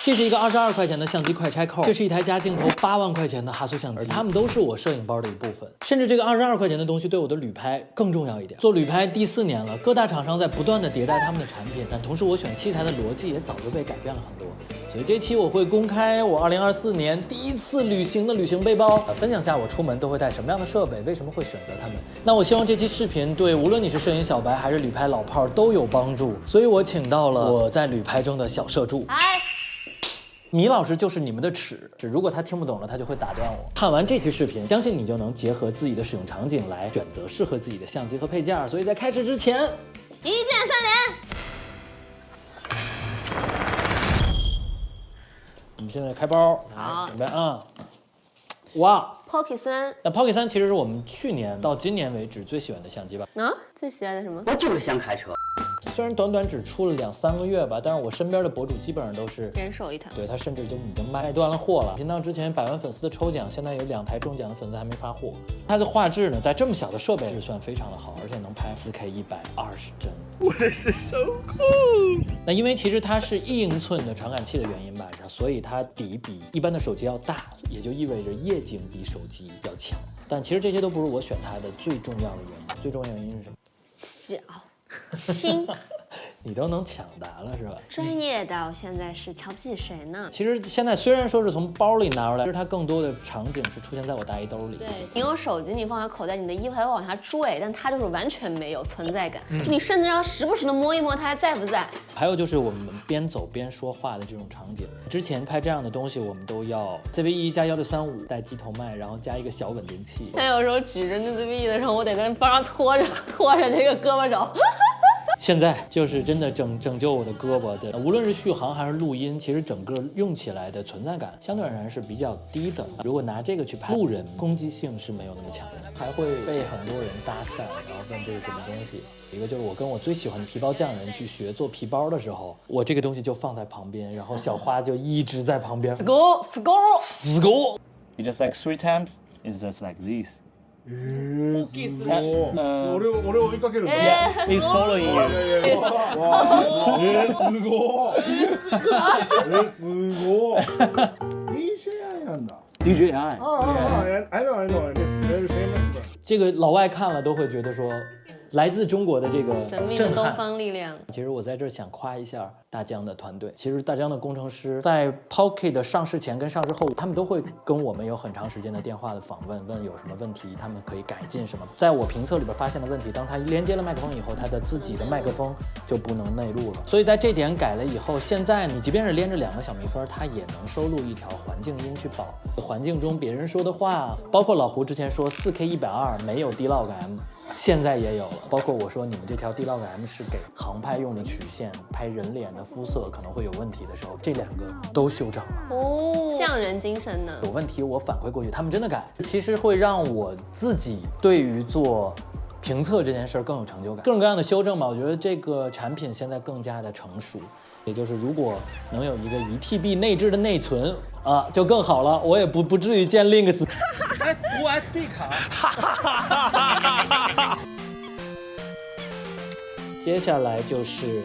这是一个22块钱的相机快拆扣，这是一台加镜头8万块钱的哈苏相机，而它们都是我摄影包的一部分。甚至这个22块钱的东西对我的旅拍更重要一点。做旅拍第4年了，各大厂商在不断的迭代他们的产品，但同时我选器材的逻辑也早就被改变了很多。所以这期我会公开我2024年第一次旅行的旅行背包，分享下我出门都会带什么样的设备，为什么会选择它们。那我希望这期视频对无论你是摄影小白还是旅拍老炮都有帮助，所以我请到了我在旅拍中的小摄助。嗨。米老师就是你们的尺，如果他听不懂了，他就会打断我。看完这期视频，相信你就能结合自己的使用场景来选择适合自己的相机和配件。所以在开始之前，一键3连。我们现在开包，好，准备啊！哇 Pocket 3，那 Pocket 3其实是我们去年到今年为止最喜欢的相机吧？啊，最喜爱的什么？我就是想开车。虽然短短只出了2-3个月吧，但是我身边的博主基本上都是人手一台。对，他甚至就已经卖断了货了。频道之前100万粉丝的抽奖，现在有2台中奖的粉丝还没发货。它的画质呢，在这么小的设备是算非常的好，而且能拍4K 120帧。我是so cool。那因为其实它是1英寸的传感器的原因吧，所以它底比一般的手机要大，也就意味着夜景比手机要强。但其实这些都不是我选它的最重要的原因，最重要的原因是什么？小、轻。你都能抢答了是吧？专业的，我现在是瞧不起谁呢？其实现在虽然说是从包里拿出来，其实它更多的场景是出现在我大衣兜里。对，你有手机，你放在口袋，你的衣服还会往下坠，但它就是完全没有存在感。就你甚至要时不时的摸一摸它还在不在。还有就是我们边走边说话的这种场景，之前拍这样的东西，我们都要 ZV-E 加1635带机头麦，然后加一个小稳定器。但有时候举着那 ZV-E 的时候，我得在包上拖着这个胳膊肘。现在就是真的拯救我的胳膊的，无论是续航还是录音，其实整个用起来的存在感相对而言是比较低的。如果拿这个去拍路人，攻击性是没有那么强的，还会被很多人搭讪，然后问这是什么东西。一个就是我跟我最喜欢的皮包匠人去学做皮包的时候，我这个东西就放在旁边，然后小花就一直在旁边。Score。 You just like 3 times? It's just like this. 俺を追いかけるの。 He's following you. すごい。すごい。DJI なんだ。 DJI. I know. It's very famous. 这个老外看了都会觉得说，来自中国的这个神秘的东震撼。方力量。其实我在这儿想夸一下大疆的团队。其实大疆的工程师在 Pocket 的上市前跟上市后，他们都会跟我们有很长时间的电话的访问，问有什么问题，他们可以改进什么。在我评测里边发现的问题，当它连接了麦克风以后，它的自己的麦克风就不能内录了。所以在这点改了以后，现在你即便是连着2个小蜜蜂，它也能收录一条环境音去保环境中别人说的话，包括老胡之前说4K 120没有 D-Log M。现在也有了，包括我说你们这条 D-Log M 是给航拍用的曲线，拍人脸的肤色可能会有问题的时候，这2个都修正了。哦，匠人精神呢？有问题我反馈过去，他们真的改，其实会让我自己对于做评测这件事更有成就感。各种各样的修正吧，我觉得这个产品现在更加的成熟。也就是如果能有一个1TB 内置的内存啊，就更好了，我也不至于建 Linux。哎，无 SD 卡。接下来就是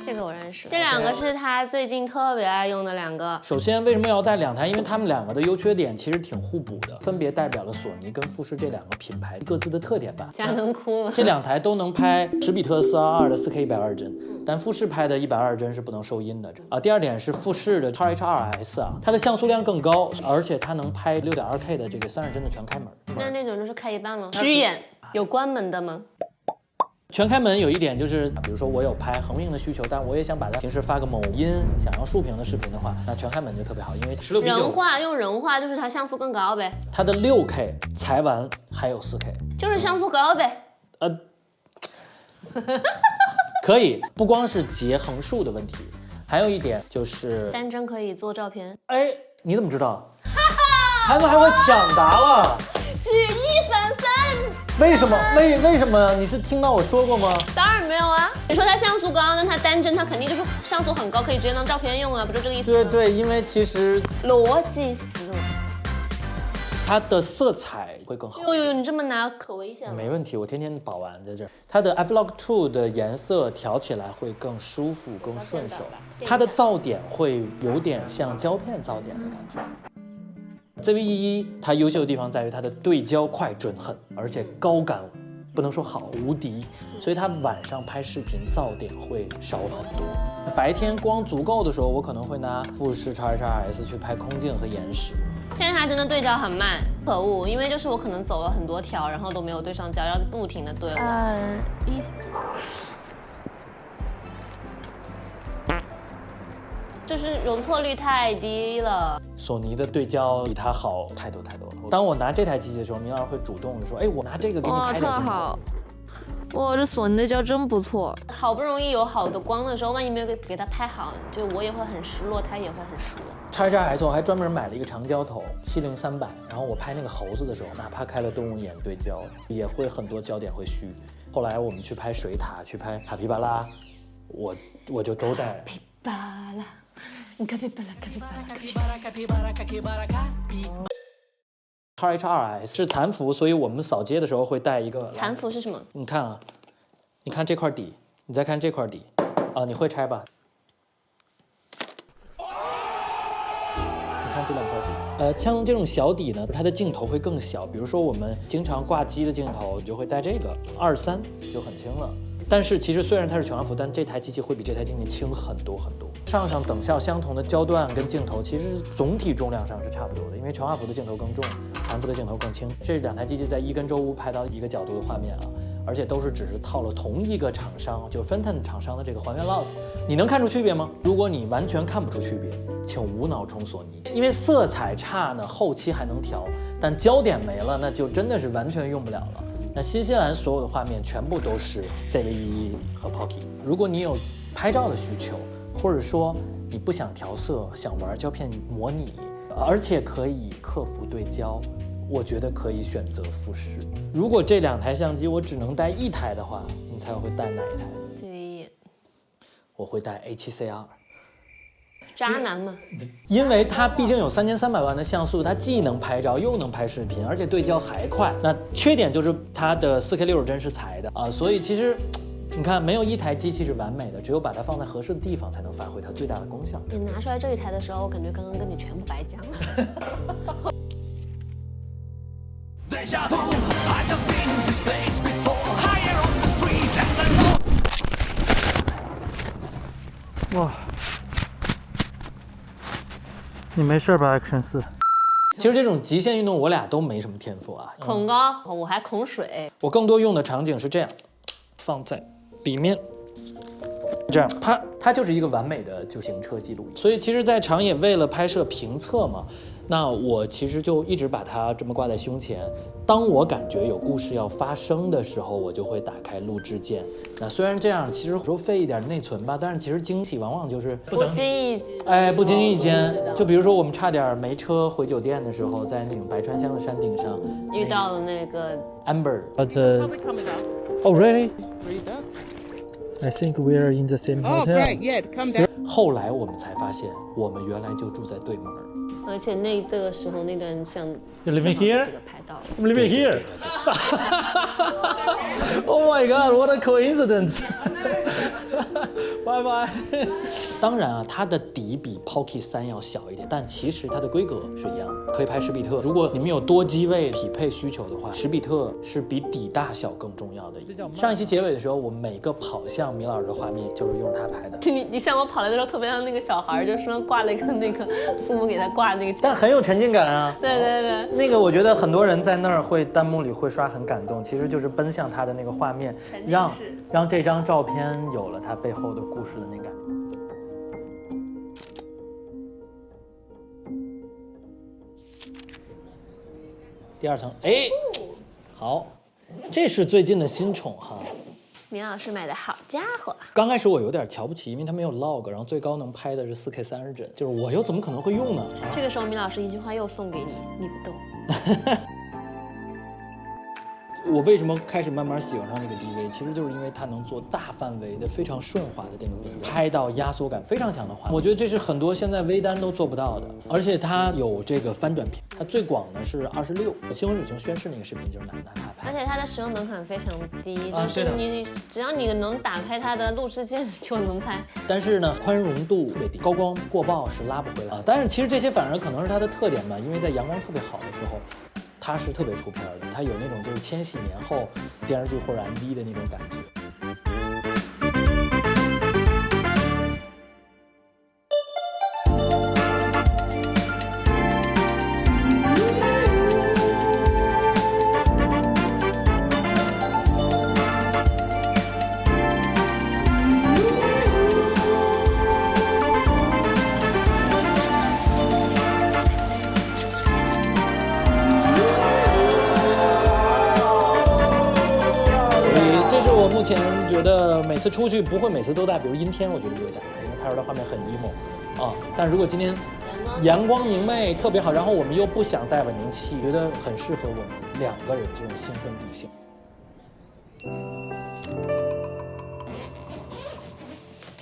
这个我认识，这2个是他最近特别爱用的2个。首先为什么要带2台？因为他们2个的优缺点其实挺互补的，分别代表了索尼跟富士这2个品牌各自的特点吧。家能哭吗？这2台都能拍10比特422的4K 120帧，但富士拍的120帧是不能收音的啊。第2点是富士的 XH2S 啊，它的像素量更高，而且它能拍6.2K 的这个30帧的全开门。那种就是开一半了。虚掩有关门的吗？全开门有一点就是，比如说我有拍横屏的需求，但我也想把它平时发个某音，想要竖屏的视频的话，那全开门就特别好，因为16比9。用人话就是它像素更高呗。它的6K 裁完还有4K， 就是像素高呗。可以，不光是截横竖的问题，还有一点就是单帧可以做照片。哎，你怎么知道？还会抢答了。举1反3。为什么？为什么？你是听到我说过吗？当然没有啊！你说它像素高，那它单帧它肯定就是像素很高，可以直接当照片用啊，不就这个意思吗？对，因为其实逻辑思维。它的色彩会更好。呦，你这么拿可危险了。没问题，我天天保玩在这儿。它的 F-Log 2的颜色调起来会更舒服、更顺手。它的噪点会有点像胶片噪点的感觉。ZV-E1它优秀的地方在于它的对焦快、准狠，而且高感不能说好，无敌。所以它晚上拍视频噪点会少很多。白天光足够的时候，我可能会拿富士 X-H2S 去拍空镜和延时。现在它真的对焦很慢，可恶！因为就是我可能走了很多条，然后都没有对上焦，要不停的对。2、1。就是容错率太低了。索尼的对焦比它好太多太多了。当我拿这台机器的时候，明老师会主动的说：“哎，我拿这个给你拍点镜头。”好。哇，这索尼的焦真不错。好不容易有好的光的时候，万一没有给它拍好，就我也会很失落，它也会很失落。X-H2S 我还专门买了一个长焦头70-300，然后我拍那个猴子的时候，哪怕开了动物眼对焦，也会很多焦点会虚。后来我们去拍水獭，去拍卡皮巴拉，我就都带。卡皮巴拉，卡皮巴拉，卡皮巴拉，卡皮巴拉，卡皮巴拉，卡皮巴拉，卡皮。X-H2S 是残幅，所以我们扫街的时候会带一个。残幅是什么？你看啊，你看这块底，你再看这块底，啊，你会拆吧？你看这两块底，像这种小底呢，它的镜头会更小。比如说我们经常挂机的镜头，你就会带这个2.3就很轻了。但是其实虽然它是全画幅，但这台机器会比这台机器轻很多很多。上等效相同的焦段跟镜头，其实总体重量上是差不多的，因为全画幅的镜头更重，残幅的镜头更轻。这两台机器在一根周屋拍到一个角度的画面啊，而且都是只是套了同一个厂商，就 Phantom 厂商的这个还原 log。你能看出区别吗？如果你完全看不出区别，请无脑充索尼，因为色彩差呢，后期还能调，但焦点没了，那就真的是完全用不了了。那新西兰所有的画面全部都是 ZV-E1和 Pocky。如果你有拍照的需求，或者说你不想调色，想玩胶片模拟，而且可以克服对焦，我觉得可以选择富士。如果这两台相机我只能带一台的话，你猜我会带哪一台？对，我会带 A7C2。渣男嘛，因为它毕竟有3300万的像素，它既能拍照又能拍视频，而且对焦还快。那缺点就是它的4K 60帧是裁的啊，所以其实你看，没有一台机器是完美的，只有把它放在合适的地方，才能发挥它最大的功效。你拿出来这一台的时候，我感觉刚刚跟你全部白讲了。哇！你没事吧 ？Action 4。其实这种极限运动我俩都没什么天赋啊。恐高，我还恐水。我更多用的场景是这样，放在里面，这样啪，它就是一个完美的就行车记录仪。所以其实，在长野为了拍摄评测嘛，那我其实就一直把它这么挂在胸前。当我感觉有故事要发生的时候，我就会打开录制键。那虽然这样，其实说费一点内存吧，但是其实惊喜往往就是不经意间，不经意间，就比如说我们差点没车回酒店的时候，在那种白川乡的山顶上遇到了那个 Amber。Probably come with us. Oh really? Read that. I think we are in the same Oh, hotel. great. Yeah, come down. 后来我们才发现，我们原来就住在对门。而且那个时候那段像 You living here? 这个拍到了。I'm living here. Oh my god, what a coincidence. Bye bye. 当然啊，它的底比 Pocky 3要小一点，但其实它的规格是一样的，可以拍10比特。如果你们有多机位匹配需求的话，10比特是比底大小更重要的。上一期结尾的时候，我每个跑向米老师的画面就是用它拍的。你像我跑来的时候，特别像那个小孩，就身上挂了一个那个父母给他挂的那个。但很有沉浸感啊！对对对，那个我觉得很多人在那儿会弹幕里会刷很感动，其实就是奔向他的那个画面，让这张照片有了它背后的故事的那感觉。第二层，哎，好，这是最近的新宠哈。米老师买的好家伙！刚开始我有点瞧不起，因为它没有 log， 然后最高能拍的是4K 30帧，就是我又怎么可能会用呢？这个时候米老师一句话又送给你，你不懂。我为什么开始慢慢喜欢上这个 DV，其实就是因为它能做大范围的、非常顺滑的定底，拍到压缩感非常强的画面。我觉得这是很多现在微单都做不到的，而且它有这个翻转屏，它最广的是26。新闻水晶宣誓那个视频就是拿它拍，而且它的使用门槛非常低，啊就是你只要你能打开它的录制键就能拍。但是呢，宽容度特别低，高光过曝是拉不回来啊。但是其实这些反而可能是它的特点吧，因为在阳光特别好的时候。它是特别出片的，它有那种就是千禧年后电视剧或者 MV 的那种感觉。目前觉得每次出去不会每次都带，比如阴天我觉得不会带，因为拍出来画面很 emo 啊。但如果今天阳光明媚特别好，然后我们又不想带稳定器，觉得很适合我们2个人这种兴奋女性。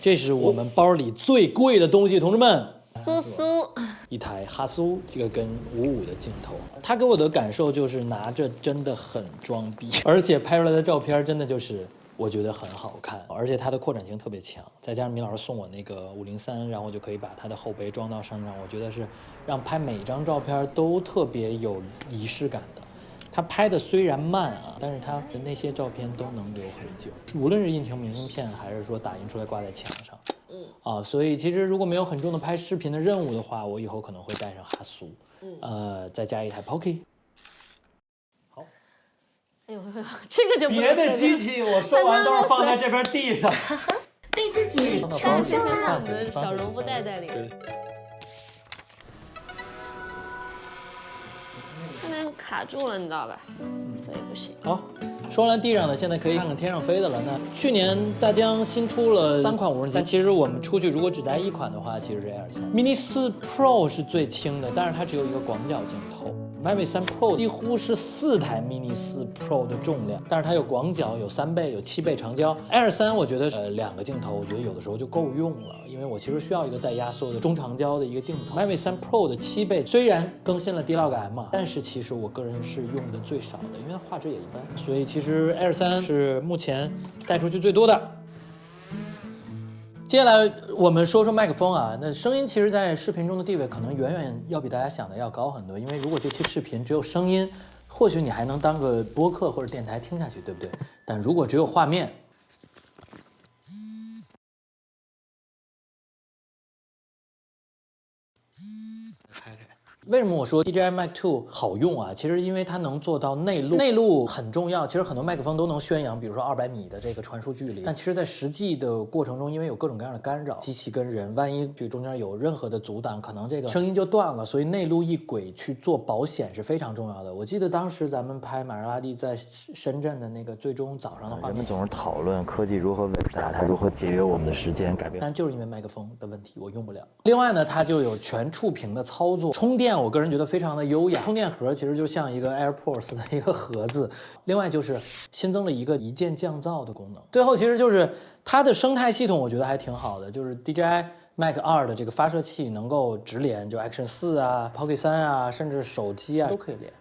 这是我们包里最贵的东西，同志们。苏苏，一台哈苏，这个跟55的镜头，它给我的感受就是拿着真的很装逼，而且拍出来的照片真的就是我觉得很好看，而且它的扩展性特别强，再加上米老师送我那个503，然后我就可以把它的后背装到身上，我觉得是让拍每一张照片都特别有仪式感的。他拍的虽然慢啊，但是他的那些照片都能留很久，无论是印成明信片，还是说打印出来挂在墙上。所以其实如果没有很重的拍视频的任务的话，我以后可能会带上哈苏，再加一台 Pocky。好，哎呦，这个就别的机器我说完都是放在这边地上，被自己嘲笑了。我的小绒布袋在里面。上面卡住了，你知道吧？所以不行。好，说完地上的，现在可以看看天上飞的了。那去年大疆新出了3款无人机，但其实我们出去如果只带1款的话，其实是 Air3。Mini 4 Pro 是最轻的，但是它只有一个广角镜头。Mavic 3 Pro 几乎是4台 Mini 4 Pro 的重量，但是它有广角，有3倍，有7倍长焦。Air3 我觉得2个镜头，我觉得有的时候就够用了，因为我其实需要一个带压缩的中长焦的一个镜头。Mavic 3 Pro 的7倍虽然更新了 D-Log-M， 但是其实我个人是用的最少的，因为它画质也一般，所以其实 Air3 是目前带出去最多的。接下来我们说说麦克风啊，那声音其实在视频中的地位可能远远要比大家想的要高很多，因为如果这期视频只有声音，或许你还能当个播客或者电台听下去，对不对？但如果只有画面，开开。为什么我说 DJI Mic 2好用啊？其实因为它能做到内录，内录很重要。其实很多麦克风都能宣扬，比如说200米的这个传输距离，但其实在实际的过程中，因为有各种各样的干扰，机器跟人，万一这中间有任何的阻挡，可能这个声音就断了。所以内录一轨去做保险是非常重要的。我记得当时咱们拍玛莎拉蒂在深圳的那个最终早上的画面，人们总是讨论科技如何伟大，它如何节约我们的时间，改变。但就是因为麦克风的问题，我用不了。另外呢，它就有全触屏的操作，充电我个人觉得非常的优雅，充电盒其实就像一个 AirPods 的一个盒子。另外就是新增了一个一键降噪的功能。最后其实就是它的生态系统，我觉得还挺好的，就是 DJI Mac 2的这个发射器能够直连，就 Action 4啊、Pocket 3啊，甚至手机啊都可以连。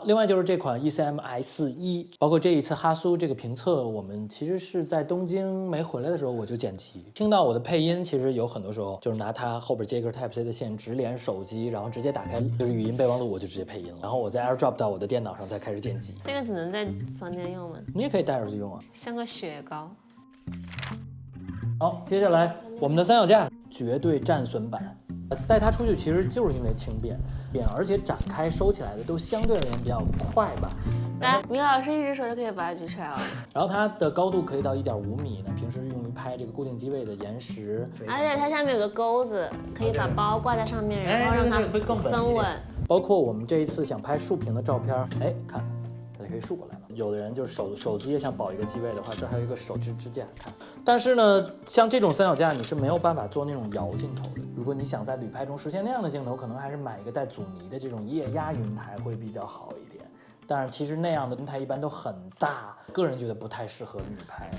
另外就是这款 ECM-S1，包括这一次哈苏这个评测，我们其实是在东京没回来的时候我就剪辑，听到我的配音，其实有很多时候就是拿它后边接一根 Type-C 的线直连手机，然后直接打开就是语音备忘录，我就直接配音了，然后我再 AirDrop 到我的电脑上再开始剪辑。这个只能在房间用吗？你也可以带出去用啊，像个雪糕。好，接下来我们的三脚架绝对战损版，带它出去其实就是因为轻便，而且展开收起来的都相对而言比较快吧。来，米老师一只手就可以把它举起来了。然后它的高度可以到1.5米呢，平时用于拍这个固定机位的岩石。而且它下面有个钩子，可以把包挂在上面，然后让它增稳。包括我们这一次想拍竖屏的照片，看，它就可以竖过来了。有的人就是手机也想保一个机位的话，这还有一个手支架，看。但是呢，像这种三脚架你是没有办法做那种摇镜头的。如果你想在旅拍中实现那样的镜头，可能还是买一个带阻尼的这种液压云台会比较好一点。但是其实那样的轮胎一般都很大，个人觉得不太适合旅拍。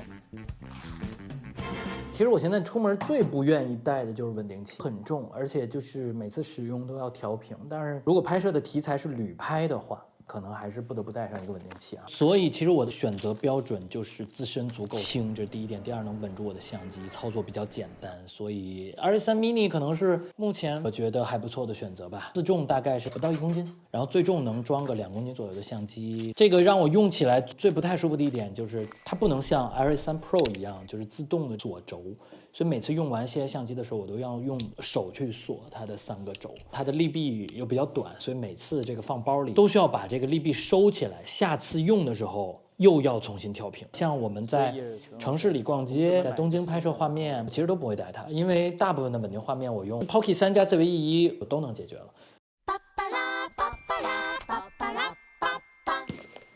其实我现在出门最不愿意带的就是稳定器，很重，而且就是每次使用都要调平。但是如果拍摄的题材是旅拍的话，可能还是不得不带上一个稳定器啊。所以其实我的选择标准就是自身足够轻，这是第一点。第二，能稳住我的相机，操作比较简单。所以 RS3 mini 可能是目前我觉得还不错的选择吧。自重大概是不到1公斤，然后最重能装个2公斤左右的相机。这个让我用起来最不太舒服的一点就是它不能像 RS3 Pro 一样，就是自动的锁轴。所以每次用完这些相机的时候，我都要用手去锁它的3个轴。它的利臂又比较短，所以每次这个放包里都需要把这个利臂收起来，下次用的时候又要重新调平。像我们在城市里逛街，在东京拍摄画面，其实都不会带它，因为大部分的稳定画面我用 Pocket 3加 ZV-E1我都能解决了。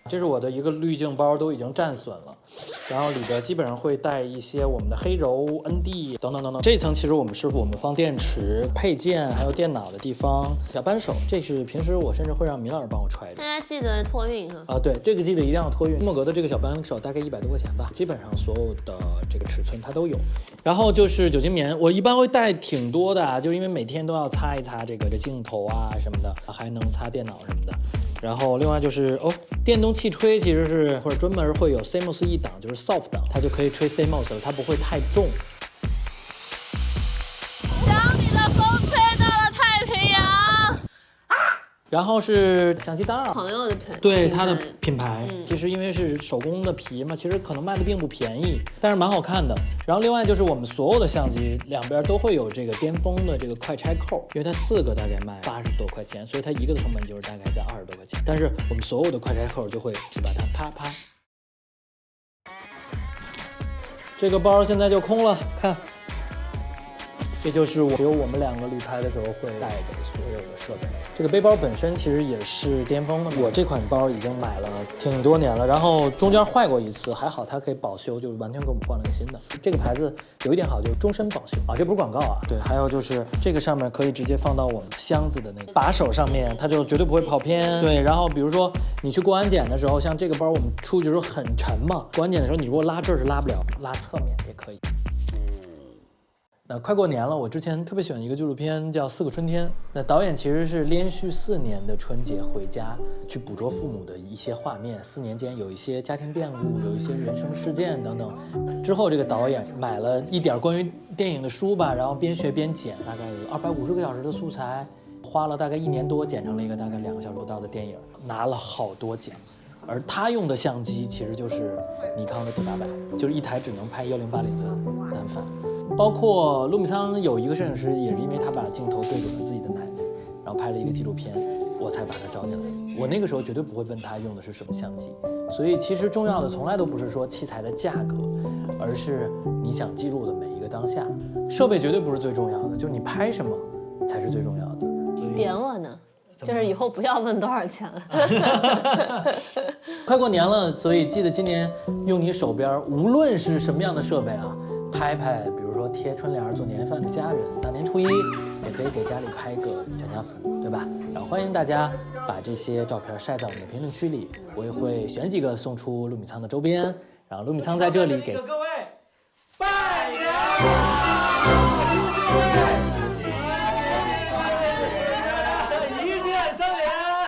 这是我的一个滤镜包，都已经战损了，然后里边基本上会带一些我们的黑柔、ND 等等等等。这一层其实我们是我们放电池、配件还有电脑的地方。小扳手，这是平时我甚至会让米老师帮我揣着。大家记得托运哈。对，这个记得一定要托运。莫格的这个小扳手大概100多块钱吧，基本上所有的这个尺寸它都有。然后就是酒精棉，我一般会带挺多的啊，就因为每天都要擦一擦这个镜头啊什么的，还能擦电脑什么的。然后另外就是电动气吹其实是或者专门会有 CMOS 1档，就是 soft 档，它就可以吹 CMOS 了，它不会太重。将你的风吹到了太平洋。然后是相机袋，朋友的对它的品牌，其实因为是手工的皮嘛，其实可能卖的并不便宜，但是蛮好看的。然后另外就是我们所有的相机两边都会有这个巅峰的这个快拆扣，因为它4个大概卖80多块钱，所以它一个的成本就是大概在20多块钱。但是我们所有的快拆扣就会把它啪啪。这个包现在就空了，看，这就是只有我们2个旅拍的时候会带的所有的设备。这个背包本身其实也是巅峰的，我这款包已经买了挺多年了，然后中间坏过一次，还好它可以保修，就是完全给我们换了个新的。这个牌子有一点好，就是终身保修啊，这不是广告啊。对，还有就是这个上面可以直接放到我们箱子的那个把手上面，它就绝对不会跑偏。对，然后比如说你去过安检的时候，像这个包我们出去的时候很沉嘛，过安检的时候你如果拉这儿是拉不了，拉侧面也可以。快过年了，我之前特别喜欢一个纪录片叫《4个春天》，那导演其实是连续4年的春节回家去捕捉父母的一些画面，4年间有一些家庭变故，有一些人生事件等等。之后这个导演买了一点关于电影的书吧，然后边学边剪，大概有250个小时的素材，花了大概1年多剪成了一个大概2个小时不到的电影，拿了好多奖。而他用的相机其实就是尼康的 D800，就是一台只能拍1080的单反。包括陆米仓有一个摄影师，也是因为他把镜头对准了自己的奶奶，然后拍了一个纪录片，我才把他招进来。我那个时候绝对不会问他用的是什么相机，所以其实重要的从来都不是说器材的价格，而是你想记录的每一个当下。设备绝对不是最重要的，就是你拍什么才是最重要的。点我呢？就是以后不要问多少钱了。快过年了，所以记得今年用你手边无论是什么样的设备啊，拍拍，比如说贴春联、做年饭的家人，大年初一也可以给家里拍个全家福，对吧？然后欢迎大家把这些照片晒在我们的评论区里，我也会选几个送出陆米仓的周边，然后陆米仓在这里给各位拜年。